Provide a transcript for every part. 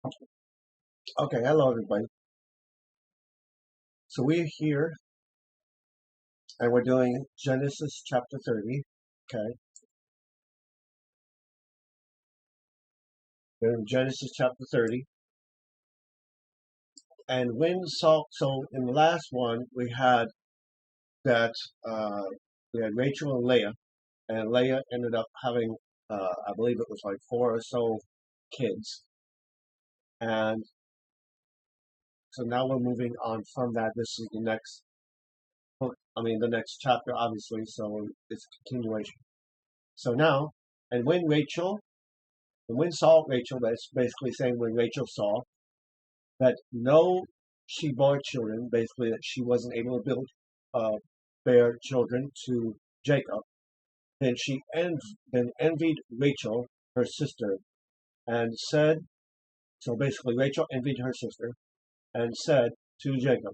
Okay, hello everybody. So we're here and we're doing Genesis chapter 30. Okay, we're in Genesis chapter 30. And when so in the last one that uh, we had Rachel and Leah, and Leah ended up having I believe it was like four or so kids. And so now we're moving on from that. This is the next book, the next chapter, obviously, so it's a continuation. So now, and when saw Rachel, that's basically saying when Rachel saw that no, she bore children, basically that she wasn't able to uh, bear children to Jacob, then then envied Rachel, her sister, and said, so basically Rachel envied her sister and said to Jacob,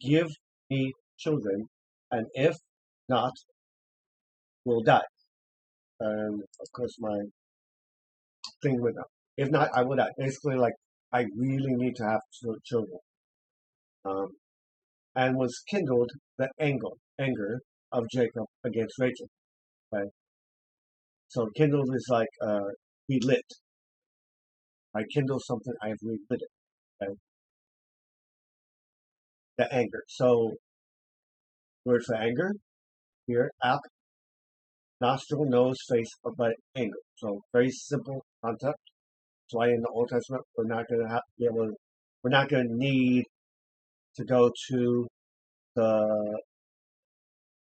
give me children, and if not, we'll die. And of course, my thing with if not, I will die. Basically, like I really need to have children. Um, and was kindled the anger of Jacob against Rachel. Okay? So kindled is like relit. I kindle something, I have relit it. Okay? The anger. So word for anger here, ap, nostril, nose, face, but anger. So very simple concept. That's why in the Old Testament we're not going to be able to, we're not going to need to go to the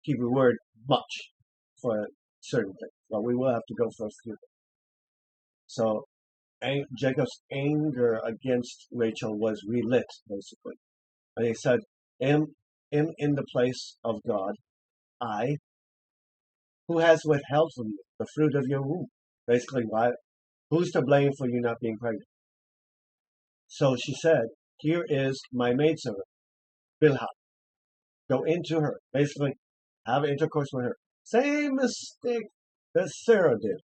Hebrew word much for certain things. But we will have to go for a few. So Jacob's anger against Rachel was relit, basically. And he said, am in the place of God, I, who has withheld from you the fruit of your womb. Basically, why? Who's to blame for you not being pregnant? So she said, here is my maidservant, Bilhah. Go into her. Basically, have intercourse with her. Same mistake that Sarah did.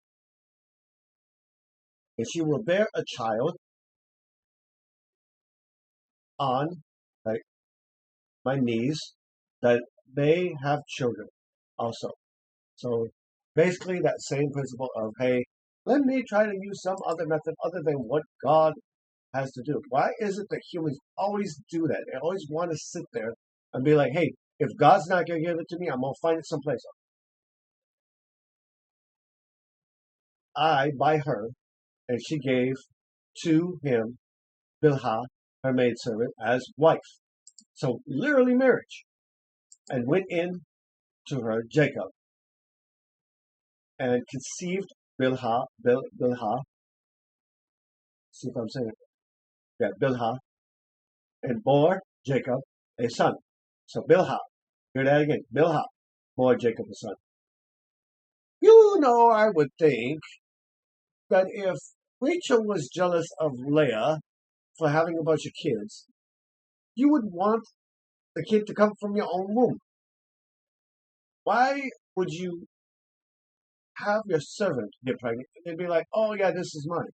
And she will bear a child on like, my knees that they have children also. So basically that same principle of, hey, let me try to use some other method other than what God has to do. Why is it that humans always do that? They always want to sit there and be like, hey, if God's not going to give it to me, I'm going to find it someplace else. I, by her, and she gave to him Bilhah, her maidservant, as wife. So literally marriage. And went in to her, Jacob, and conceived Bilhah, see if I'm saying it. Yeah, Bilhah, and bore Jacob a son. So Bilhah, hear that again. Bilhah bore Jacob a son. I would think that if Rachel was jealous of Leah for having a bunch of kids, you would want the kid to come from your own womb. Why would you have your servant get pregnant and be like, oh yeah, this is mine?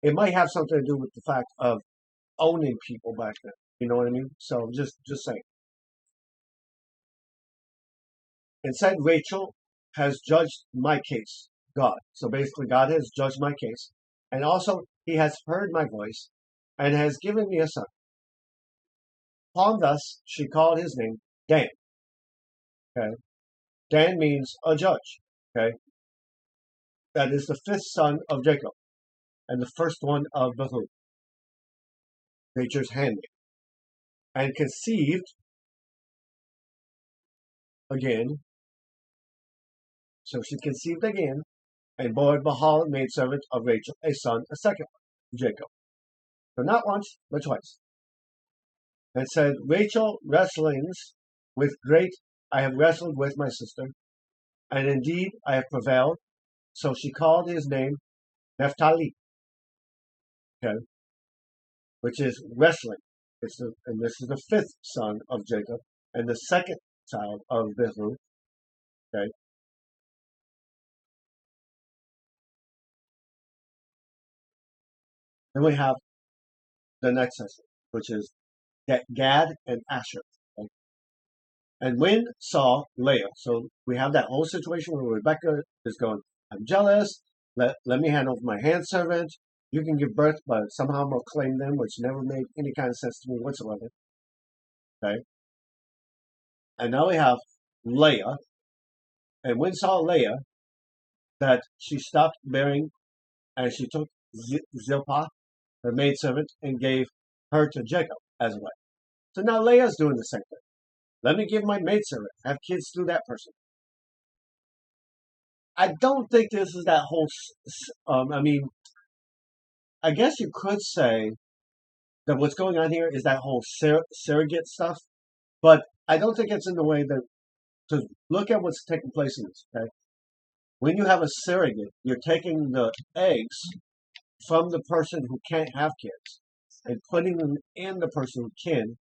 It might have something to do with the fact of owning people back then. You know what I mean? So just saying. Instead, Rachel has judged my case, God. So basically, God has judged my case. And also, he has heard my voice and has given me a son. Upon thus, she called his name Dan. Okay. Dan means a judge. Okay. That is the fifth son of Jacob and the first one of Bethuel, nature's handmaid. And conceived again. So she conceived again and bore Bahal, maidservant of Rachel, a son, a second one, Jacob. So not once, but twice. And said, Rachel wrestlings with great, I have wrestled with my sister, and indeed I have prevailed. So she called his name Naphtali, okay, which is wrestling. And this is the fifth son of Jacob, and the second child of Bethuel, okay. Then we have the next section, which is Gad and Asher. Okay? And when saw Leah, so we have that whole situation where Rebecca is going, I'm jealous, let me hand over my handservant. You can give birth, but somehow I'm going to claim them, which never made any kind of sense to me whatsoever. Okay? And now we have Leah. And when saw Leah that she stopped bearing, and she took Zilpah, her maidservant, and gave her to Jacob as a wife. So now Leah's doing the same thing. Let me give my maidservant, have kids through that person. I don't think this is that whole. I guess you could say that what's going on here is that whole surrogate stuff, but I don't think it's in the way that to look at what's taking place in this. Okay, when you have a surrogate, you're taking the eggs from the person who can't have kids and putting them in the person who can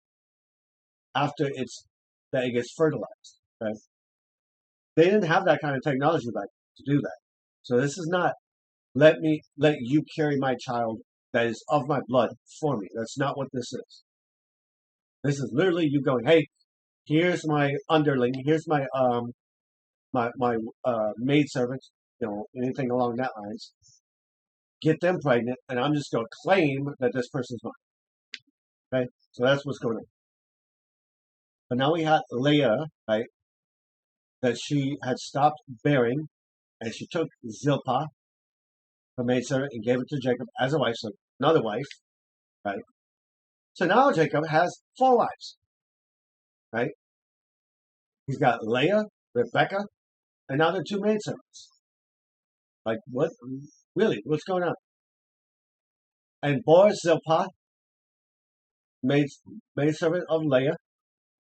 after the egg is fertilized. Okay? They didn't have that kind of technology back to do that. So this is not let you carry my child that is of my blood for me. That's not what this is. This is literally you going, hey, here's my underling, here's my maidservant, anything along that lines. Get them pregnant, and I'm just going to claim that this person's mine. Okay, so that's what's going on. But now we had Leah, right, that she had stopped bearing, and she took Zilpah, her maidservant, and gave it to Jacob as a wife, so another wife, right? So now Jacob has 4 wives, right? He's got Leah, Rebecca, and now the 2 maidservants. Like, what? Really? What's going on? And bore Zilpah, maidservant of Leah,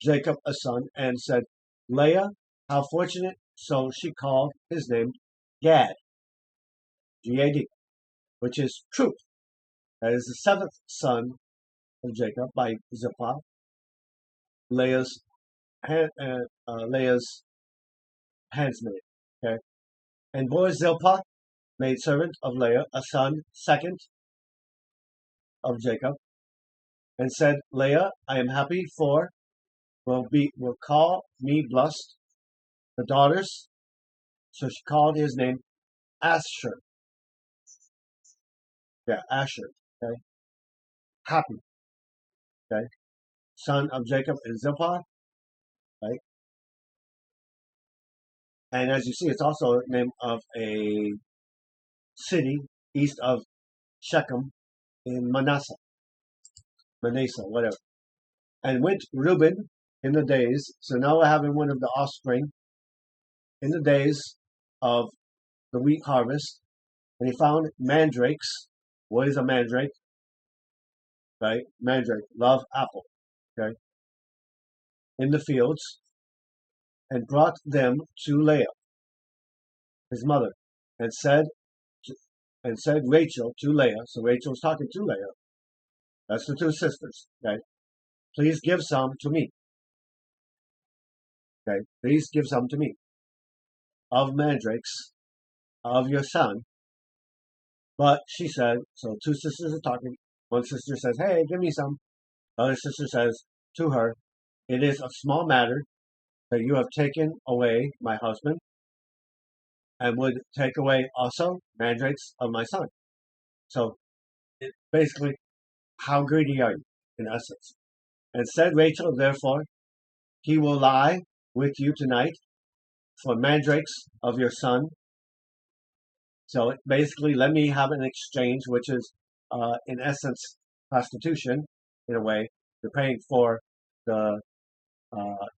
Jacob a son, and said, Leah, how fortunate. So she called his name Gad, G-A-D, which is truth. That is the 7th son of Jacob by Zilpah, Leah's handsmaid. Okay, and bore Zilpah, maidservant of Leah, a son, 2nd of Jacob, and said, Leah, I am happy, for will call me blessed. The daughters, so she called his name Asher. Yeah, Asher. Okay, happy. Okay, son of Jacob and Zilpah. Right, and as you see, it's also the name of a city east of Shechem in Manasseh, whatever. And went Reuben in the days. So now we're having one of the offspring in the days of the wheat harvest, and he found mandrakes. What is a mandrake? Right? Mandrake, love apple. Okay? In the fields, and brought them to Leah, his mother, and said Rachel to Leah. So Rachel's talking to Leah. That's the 2 sisters. Okay? Please give some to me. Okay? Please give some to me. Of mandrakes of your son. But she said, so 2 sisters are talking. One sister says, hey, give me some. The other sister says to her, it is a small matter that you have taken away my husband, and would take away also mandrakes of my son. So basically, how greedy are you, in essence? And said Rachel, therefore, he will lie with you tonight for mandrakes of your son. So basically, let me have an exchange, which is, in essence, prostitution, in a way. You're paying for the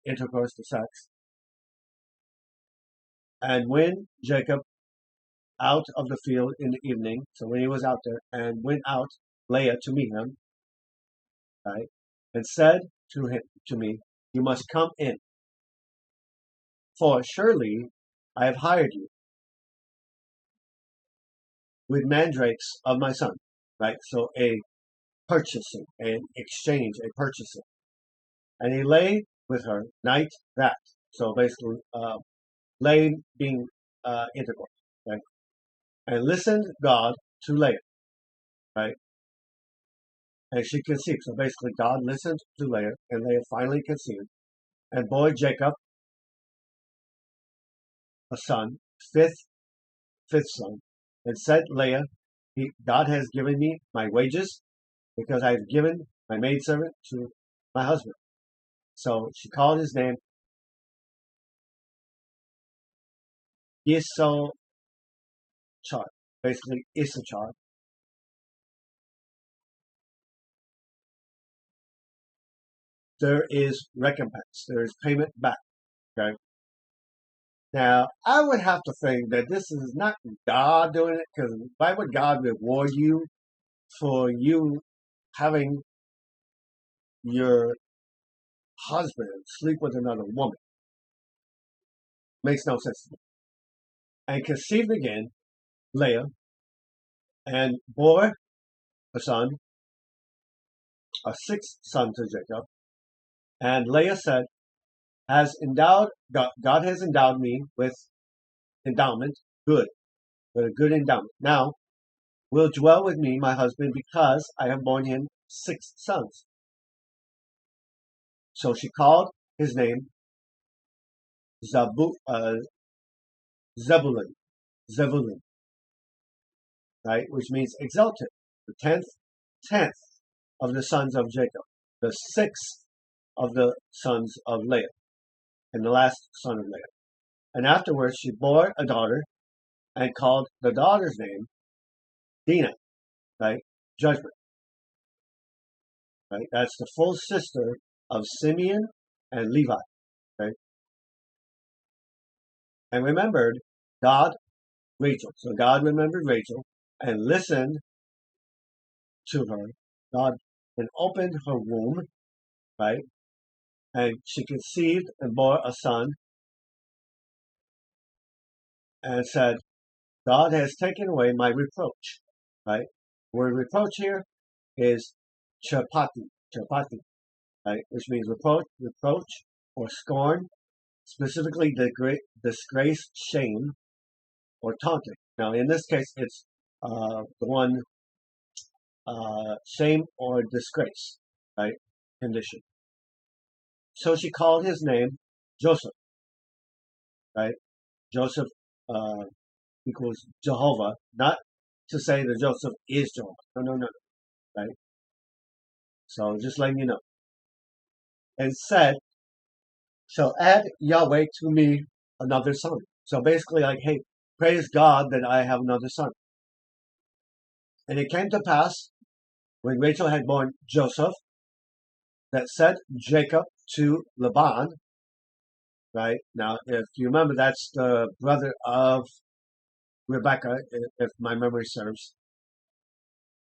intercourse, the sex. And when Jacob out of the field in the evening, so when he was out there, and went out Leah to meet him, right, and said to me, you must come in, for surely I have hired you with mandrakes of my son, right? So a purchasing, an exchange, a purchasing. And he lay with her night that. So basically, lay being intercourse, right? And listened God to Leah, right? and she conceived. So basically, God listened to Leah, and Leah finally conceived, and bore Jacob a son, fifth son, and said Leah, God has given me my wages because I have given my maidservant to my husband. So she called his name Issachar, basically Issachar. There is recompense. There is payment back. Okay. Now, I would have to think that this is not God doing it, because why would God reward you for you having your husband sleep with another woman? Makes no sense to me. And conceived again, Leah, and bore a son, a sixth son to Jacob. And Leah said, God has endowed me with endowment, good, with a good endowment. Now will dwell with me, my husband, because I have borne him 6 sons. So she called his name Zebulun, right, which means exalted. The tenth of the sons of Jacob, the sixth of the sons of Leah, and the last son of Leah. And afterwards she bore a daughter, and called the daughter's name Dinah, right, judgment, right. That's the full sister of Simeon and Levi, right. And remembered God Rachel. So God remembered Rachel and listened to her. God then opened her womb, right? And she conceived and bore a son and said, God has taken away my reproach, right? The word reproach here is chapati, right? Which means reproach or scorn, specifically disgrace, shame, or taunting. Now, in this case, it's the one shame or disgrace, right? Condition. So she called his name Joseph, right? Joseph equals Jehovah, not to say that Joseph is Jehovah. No, right? So just letting you know. And said, shall add Yahweh to me another son. So basically, like, hey, praise God that I have another son. And it came to pass, when Rachel had born Joseph, that said Jacob to Laban, right? Now, if you remember, that's the brother of Rebecca, if my memory serves.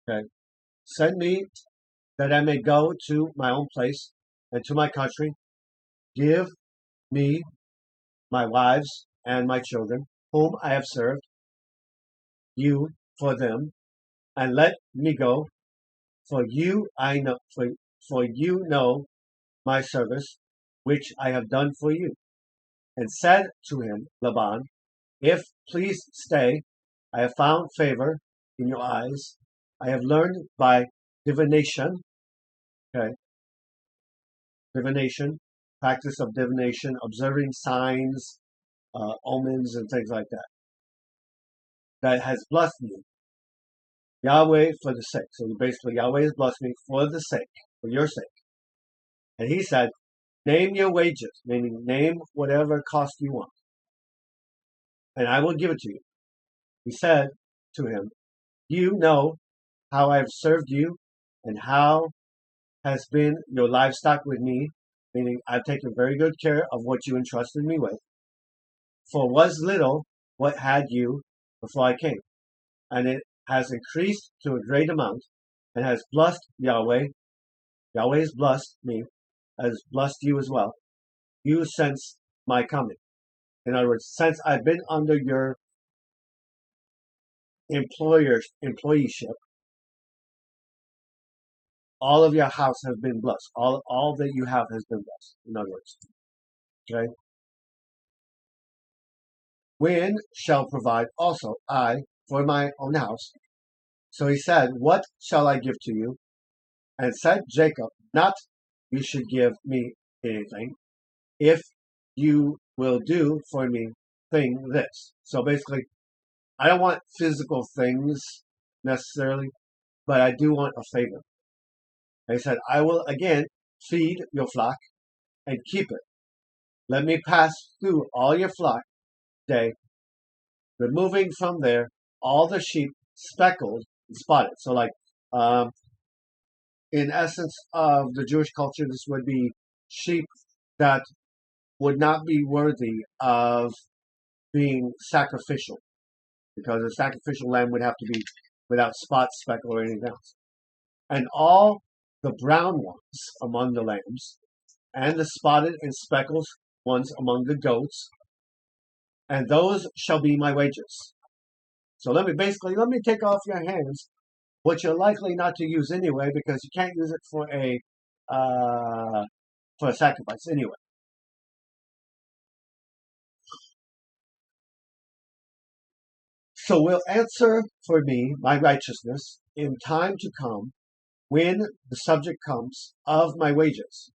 Okay. Send me that I may go to my own place and to my country. Give me my wives and my children, whom I have served you for them, and let me go, for you know my service, which I have done for you. And said to him, Laban, if please stay, I have found favor in your eyes. I have learned by divination, okay, divination, practice of divination, observing signs, omens, and things like that. That has blessed me, Yahweh, for the sake. So basically, Yahweh has blessed me for the sake, for your sake. And he said, name your wages, meaning name whatever cost you want, and I will give it to you. He said to him, you know how I have served you, and how has been your livestock with me, meaning I've taken very good care of what you entrusted me with. For was little what had you before I came, and it has increased to a great amount, and has blessed Yahweh. Yahweh has blessed me, has blessed you as well. You since my coming. In other words, since I've been under your employeeship, all of your house has been blessed. All that you have has been blessed. In other words, okay. When shall provide also I for my own house? So he said, what shall I give to you? And said Jacob, not you should give me anything, if you will do for me thing this. So basically, I don't want physical things necessarily, but I do want a favor. And he said, I will again feed your flock and keep it. Let me pass through all your flock day, removing from there all the sheep speckled and spotted. So like um, in essence of the Jewish culture, this would be sheep that would not be worthy of being sacrificial, because a sacrificial lamb would have to be without spot, speckle, or anything else. And all the brown ones among the lambs, and the spotted and speckled ones among the goats, and those shall be my wages. So let me take off your hands, which you're likely not to use anyway, because you can't use it for a sacrifice anyway. So will answer for me my righteousness in time to come, when the subject comes of my wages.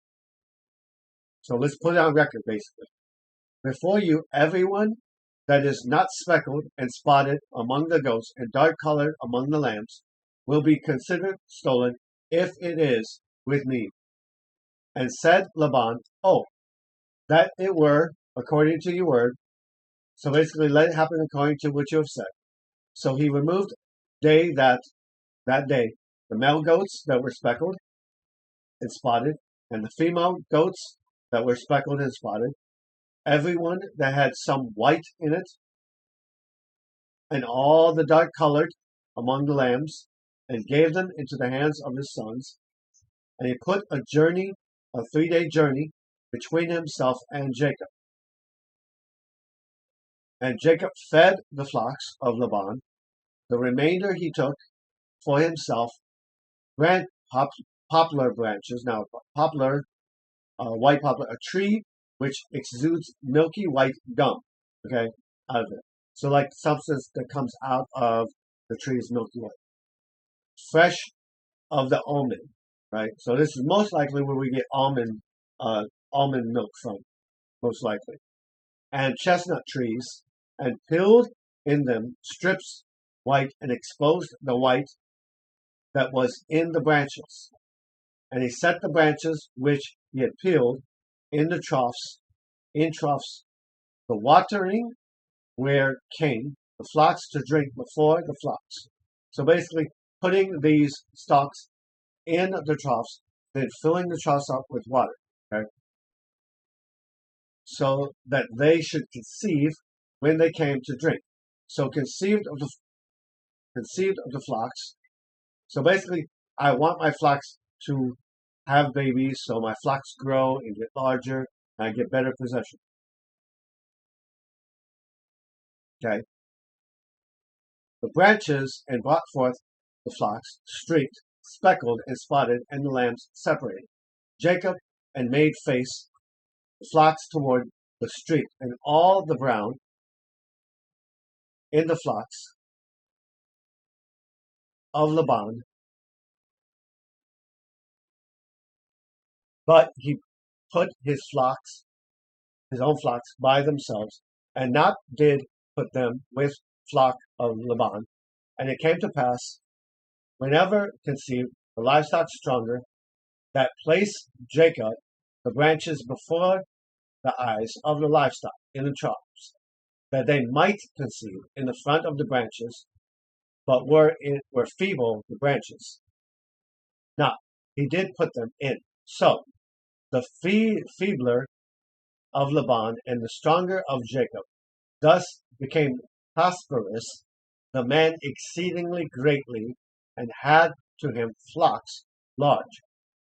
So let's put it on record, basically. Before you, everyone that is not speckled and spotted among the goats and dark colored among the lambs will be considered stolen, if it is with me. And said Laban, oh, that it were according to your word. So basically, let it happen according to what you have said. So he removed that day the male goats that were speckled and spotted, and the female goats that were speckled and spotted, everyone that had some white in it, and all the dark colored among the lambs, and gave them into the hands of his sons. And he put a 3-day journey, between himself and Jacob. And Jacob fed the flocks of Laban. The remainder he took for himself poplar branches. Now, poplar, white poplar, a tree which exudes milky white gum, okay, out of it. So like substance that comes out of the tree's milky white. Fresh of the almond, right? So this is most likely where we get almond milk from, most likely. And chestnut trees, and peeled in them strips white, and exposed the white that was in the branches. And he set the branches which he had peeled in troughs, the watering where came the flocks to drink before the flocks. So basically, putting these stalks in the troughs, then filling the troughs up with water, okay? So that they should conceive when they came to drink. So conceived of the flocks. So basically, I want my flocks to have babies, so my flocks grow and get larger, and I get better possession. Okay. The branches and brought forth the flocks, streaked, speckled, and spotted, and the lambs separated. Jacob and made face the flocks toward the street, and all the brown in the flocks of Laban. But he put his own flocks, by themselves, and not did put them with flock of Laban. And it came to pass, whenever conceived the livestock stronger, that placed Jacob the branches before the eyes of the livestock in the troughs, that they might conceive in the front of the branches, but were feeble the branches. Now, he did put them in. So, the feebler of Laban and the stronger of Jacob thus became prosperous, the man exceedingly greatly, and had to him flocks large,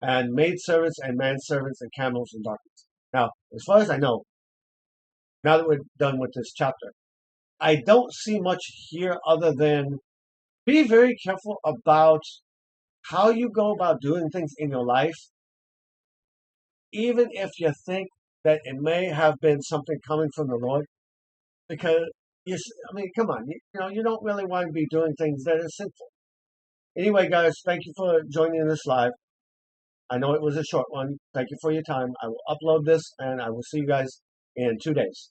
and maidservants and manservants and camels and donkeys. Now, as far as I know, now that we're done with this chapter, I don't see much here other than be very careful about how you go about doing things in your life, even if you think that it may have been something coming from the Lord, because come on, you don't really want to be doing things that are sinful. Anyway, guys, thank you for joining this live. I know it was a short one. Thank you for your time. I will upload this and I will see you guys in 2 days.